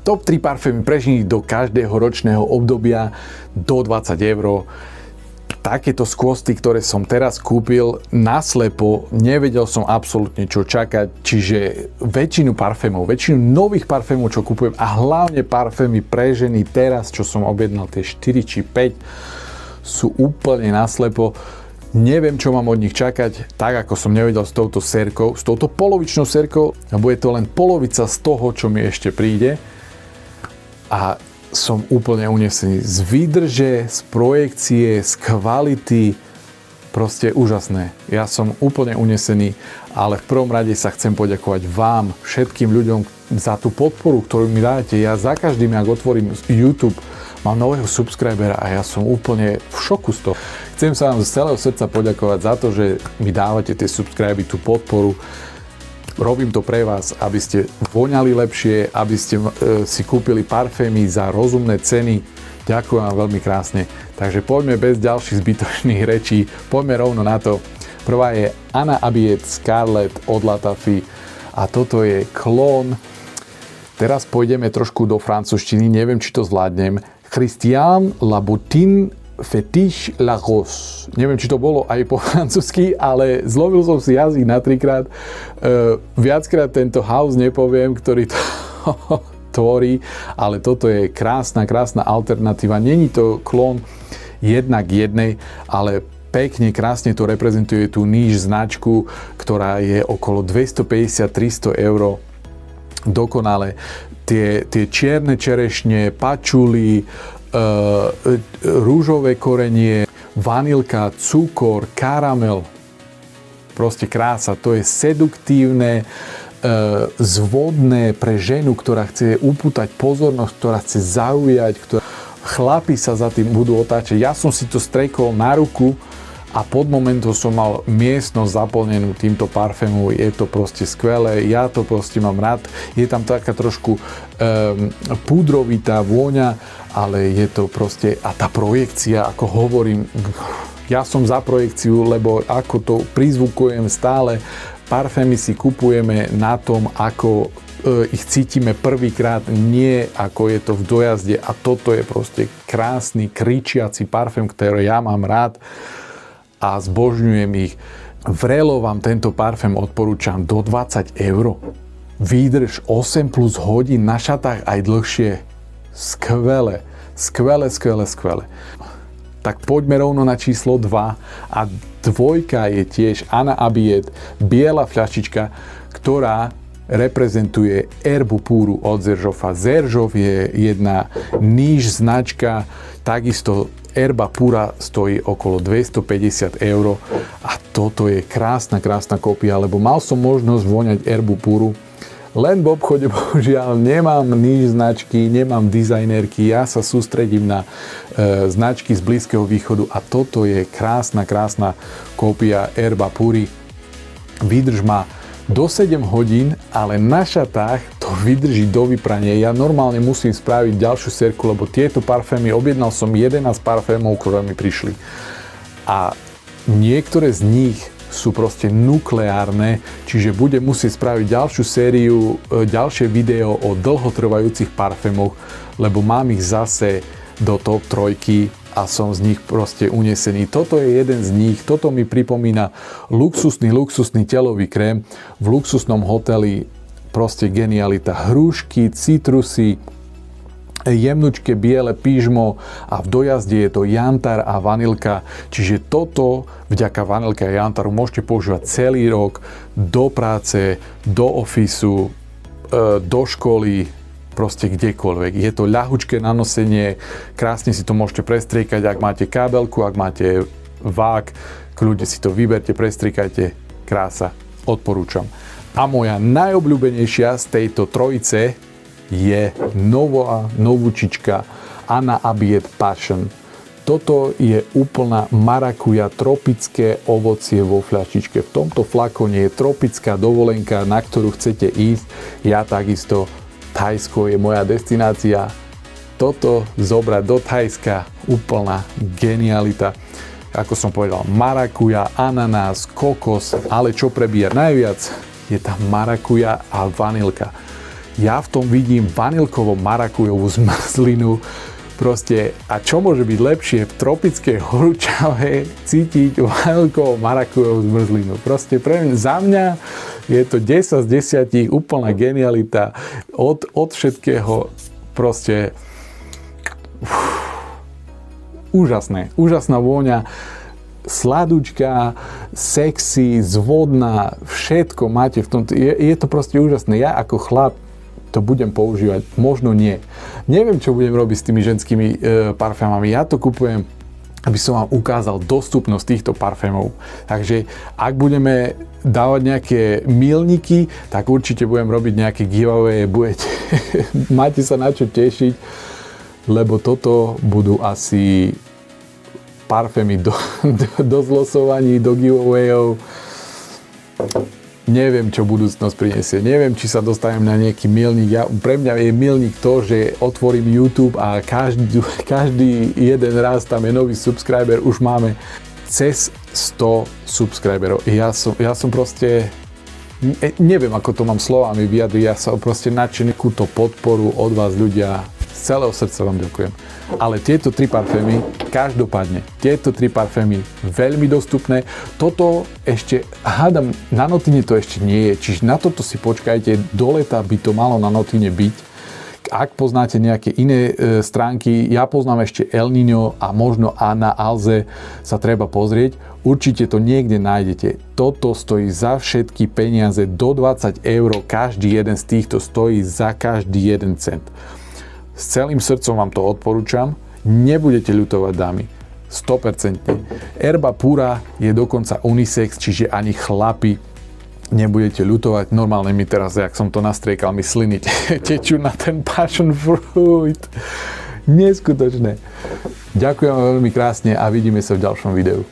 Top 3 parfémy prežení do každého ročného obdobia do 20 €. Takéto skvosty, ktoré som teraz kúpil naslepo, nevedel som absolútne čo čakať, čiže väčšinu nových parfémov, čo kúpujem a hlavne parfémy pre ženy teraz, čo som objednal tie 4 či 5, sú úplne naslepo. Neviem, čo mám od nich čakať, tak ako som nevedel s touto polovičnou sérkou, a bude to len polovica z toho, čo mi ešte príde. A som úplne unesený z výdrže, z projekcie, z kvality, proste úžasné. Ja som úplne unesený, ale v prvom rade sa chcem poďakovať vám, všetkým ľuďom za tú podporu, ktorú mi dáte. Ja za každým, ak otvorím YouTube, mám nového subscribera a ja som úplne v šoku z toho. Chcem sa vám z celého srdca poďakovať za to, že mi dávate tie subscriby, tú podporu. Robím to pre vás, aby ste voňali lepšie, aby ste si kúpili parfémy za rozumné ceny. Ďakujem vám veľmi krásne. Takže poďme bez ďalších zbytočných rečí. Poďme rovno na to. Prvá je Anna Abiyed Scarlet od Lattafi a toto je klón. Teraz pôjdeme trošku do francúzštiny, neviem, či to zvládnem. Christian Louboutin Fétiche la Rose. Neviem, či to bolo aj po francúzsky, ale zlomil som si jazyk na 3-krát. Viackrát tento house nepoviem, ktorý to tvorí, ale toto je krásna alternatíva. Není to klón jedna k jednej, ale pekne, krásne to reprezentuje tú níž značku, ktorá je okolo 250-300 €. Dokonale. Tie čierne čerešne, pačuli, rúžové korenie, vanilka, cukor, karamel. Proste krása. To je seduktívne, zvodné pre ženu, ktorá chce upútať pozornosť, ktorá chce zaujať, chlapi sa za tým budú otáčať. Ja som si to strekol na ruku a pod momentom som mal miestnosť zaplnenú týmto parfémom. Je to proste skvelé, ja to proste mám rád. Je tam taká trošku púdrovitá vôňa, ale je to proste, a tá projekcia, ako hovorím, ja som za projekciu, lebo ako to prizvukujem stále, parfémy si kupujeme na tom, ako ich cítime prvýkrát, nie ako je to v dojazde, a toto je proste krásny, kričiaci parfém, ktorý ja mám rád a zbožňujem ich. Vrelo vám tento parfém odporúčam do 20 €. Výdrž 8+ hodín na šatách aj dlhšie. Skvelé. Tak poďme rovno na číslo 2 a 2 je tiež Anna Abiyed, biela fľaštička, ktorá reprezentuje Herbu púru od Xerjofa. Xerjof je jedna níž značka, takisto Herba pura stojí okolo 250 € a toto je krásna kópia, lebo mal som možnosť voňať Herbu púru, len v obchode bohužiaľ nemám níž značky, nemám dizajnerky, ja sa sústredím na značky z Blízkeho východu a toto je krásna kópia Herba pury. Výdrž má do 7 hodín, ale na šatách to vydrží do vyprania. Ja normálne musím spraviť ďalšiu sérku, lebo tieto parfémy, objednal som 11 parfémov, ktoré mi prišli. A niektoré z nich sú proste nukleárne, čiže budem musieť spraviť ďalšiu sériu, ďalšie video o dlhotrvajúcich parfémoch, lebo mám ich zase do top 3 a som z nich proste unesený. Toto je jeden z nich, toto mi pripomína luxusný telový krém v luxusnom hoteli, proste genialita. Hrušky, citrusy, jemnučké biele pížmo a v dojazde je to jantar a vanilka. Čiže toto vďaka vanilke a jantaru môžete používať celý rok do práce, do ofisu, do školy, proste kdekoľvek. Je to ľahučké na nosenie, krásne si to môžete prestriekať, ak máte kábelku, ak máte vák, kľudne si to vyberte, prestriekajte, krása, odporúčam. A moja najobľúbenejšia z tejto trojice je novúčička Anna Abiyed Passion. Toto je úplná marakuja, tropické ovocie vo fľaštičke. V tomto flakone je tropická dovolenka, na ktorú chcete ísť. Ja takisto. Thajsko je moja destinácia. Toto zobrať do Thajska, úplná genialita. Ako som povedal, marakuja, ananás, kokos, ale čo prebíja najviac, je tá marakuja a vanilka. Ja v tom vidím vanilkovo-marakujovú zmrzlinu. Proste, a čo môže byť lepšie v tropickej horúčave cítiť vanilkovo-marakujovú zmrzlinu. Proste za mňa je to 10 z 10, úplná genialita od všetkého. Proste úžasné, úžasná vôňa, sladučka, sexy, zvodná, všetko máte v tom. Je to proste úžasné. Ja ako chlap to budem používať, možno nie. Neviem, čo budem robiť s tými ženskými parfémami. Ja to kupujem, aby som vám ukázal dostupnosť týchto parfémov. Takže ak budeme dávať nejaké milníky, tak určite budem robiť nejaké giveaway, máte sa na čo tešiť, lebo toto budú asi parfémy do zlosovaní, do giveawayov. Neviem, čo budúcnosť prinesie. Neviem, či sa dostanem na nejaký milník. Pre mňa je milník to, že otvorím YouTube a každý jeden raz tam je nový subscriber. Už máme cez 100 subscriberov. Ja som proste... Neviem, ako to mám slovami vyjadriť. Ja som proste nadšený túto podporu od vás, ľudia. Z celého srdca vám ďakujem. Ale tieto 3 parfémy, každopádne, tieto 3 parfémy veľmi dostupné. Toto ešte, hádam, na Notine to ešte nie je, čiže na toto si počkajte, do leta by to malo na Notine byť. Ak poznáte nejaké iné stránky, ja poznám ešte El Niño a možno na Alze sa treba pozrieť. Určite to niekde nájdete. Toto stojí za všetky peniaze do 20 €. Každý jeden z týchto stojí za každý 1 cent. S celým srdcom vám to odporúčam. Nebudete ľutovať, dámy. 100%. Herba Pura je dokonca unisex, čiže ani chlapi nebudete ľutovať. Normálne mi teraz, jak som to nastriekal, mi sliny tečú na ten passion fruit. Neskutočné. Ďakujem veľmi krásne a vidíme sa v ďalšom videu.